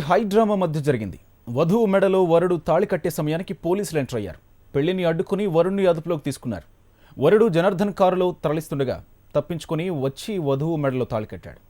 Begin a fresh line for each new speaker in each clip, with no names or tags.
High drama మధ్య జరిగింది. వధువు మెడలో వరుడు తాళి కట్టే సమయానికి పోలీసులు ఎంటర్ అయ్యారు. పెళ్లిని అడ్డుకుని వరుణ్ణి అదుపులోకి తీసుకున్నారు. వరుడు జనార్దన్ కారులో తరలిస్తుండగా తప్పించుకుని వచ్చి వధువు మెడలో తాళి కట్టాడు.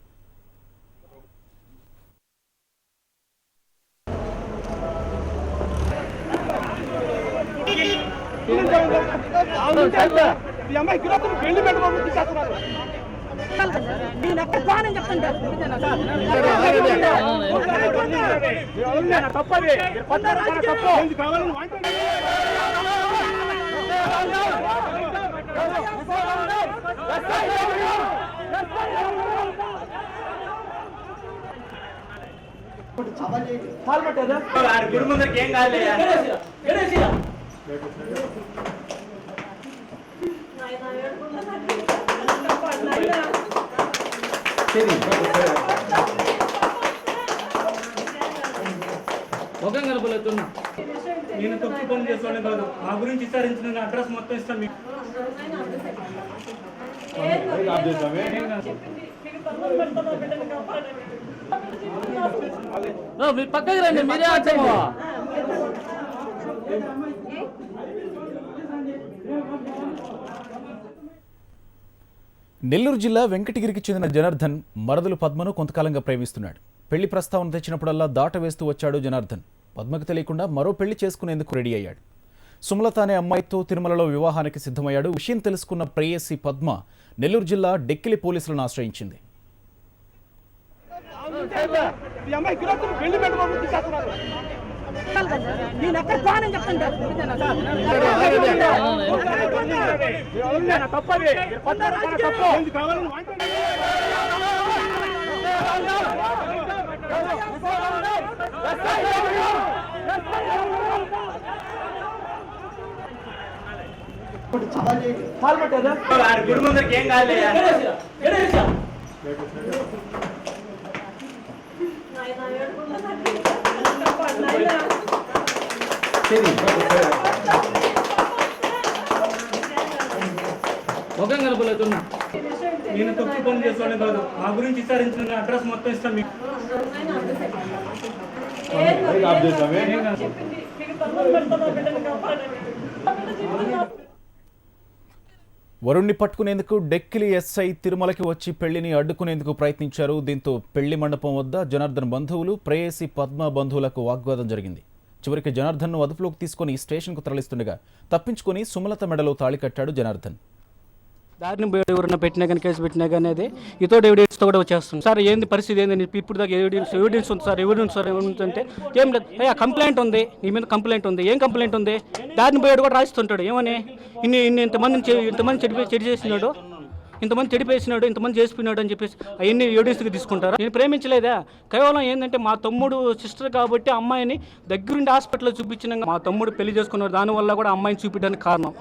నేను తప్పు పని చేసుకోవడం కాదు, మా గురించి విచారించిన అడ్రస్ మొత్తం ఇస్తాను మీకు.
మీరు పక్కకి రండి, మీరే వచ్చాము.
నెల్లూరు జిల్లా వెంకటగిరికి చెందిన జనార్దన్ మరదలు పద్మను కొంతకాలంగా ప్రేమిస్తున్నాడు. పెళ్లి ప్రస్తావన తెచ్చినప్పుడల్లా దాట వేస్తూ వచ్చాడు జనార్దన్. పద్మకు తెలియకుండా మరో పెళ్లి చేసుకునేందుకు రెడీ అయ్యాడు. సుమలత అనే అమ్మాయితో తిరుమలలో వివాహానికి సిద్ధమయ్యాడు. విషయం తెలుసుకున్న ప్రేయసి పద్మ నెల్లూరు జిల్లా డెక్కిలి పోలీసులను ఆశ్రయించింది.
ఏం కాదు.
ముఖం కనపడుతున్నా.
నేను తప్పు పని చేసుకోవడం కాదు, మా గురించి విచారించిన అడ్రస్ మొత్తం ఇస్తాను మీకు.
వరుణ్ణి పట్టుకునేందుకు డెక్కిలి ఎస్ఐ తిరుమలకి వచ్చి పెళ్లిని అడ్డుకునేందుకు ప్రయత్నించారు. దీంతో పెళ్లి మండపం వద్ద జనార్దన్ బంధువులు, ప్రేయసి పద్మ బంధువులకు వాగ్వాదం జరిగింది. చివరికి జనార్దన్ను అదుపులోకి తీసుకుని స్టేషన్కు తరలిస్తుండగా తప్పించుకుని సుమలత మెడలో తాళి కట్టాడు జనార్దన్.
దారిని ఎవరైనా పెట్టినా కానీ కేసు పెట్టినా కానీ అది ఇతోటి ఎవిడెన్స్తో కూడా వచ్చేస్తుంది. సార్ ఏంది పరిస్థితి ఏంది, ఇప్పుడు దాకా ఎవిడెన్స్ ఉంది సార్, ఎవిడెన్స్ అంటే ఏం లేదు. అయ్యా కంప్లైంట్ ఉంది, నీ మీద కంప్లైంట్ ఉంది. ఏం కంప్లైంట్ ఉంది? దారిని పోయాడు కూడా రాయిస్తుంటాడు. ఏమని ఇంతమంది చెడి చేసినాడు, ఇంతమంది చెడిపేసినాడు, ఇంతమంది చేసిపోయినాడు అని చెప్పేసి అవన్నీ ఎవిడెన్స్కి తీసుకుంటారు. నేను ప్రేమించలేదా, కేవలం ఏంటంటే మా తమ్ముడు సిస్టర్ కాబట్టి అమ్మాయిని దగ్గరుండి హాస్పిటల్లో చూపించిన మా తమ్ముడు పెళ్లి చేసుకున్నాడు. దానివల్ల కూడా అమ్మాయిని చూపించడానికి కారణం.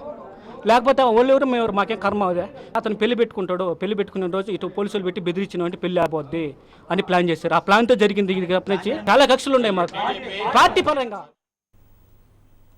లేకపోతే వాళ్ళు ఎవరు మేము మాకేం కర్మ అవుదా. అతను పెళ్లి పెట్టుకుంటాడు, పెళ్లి పెట్టుకున్న రోజు ఇటు పోలీసులు పెట్టి బెదిరించిన అంటే పెళ్లి ఆపోద్ది అని ప్లాన్ చేశారు. ఆ ప్లాన్తో జరిగింది. ఇది నుంచి చాలా కక్షలు ఉన్నాయి మాకు పార్టీ పరంగా.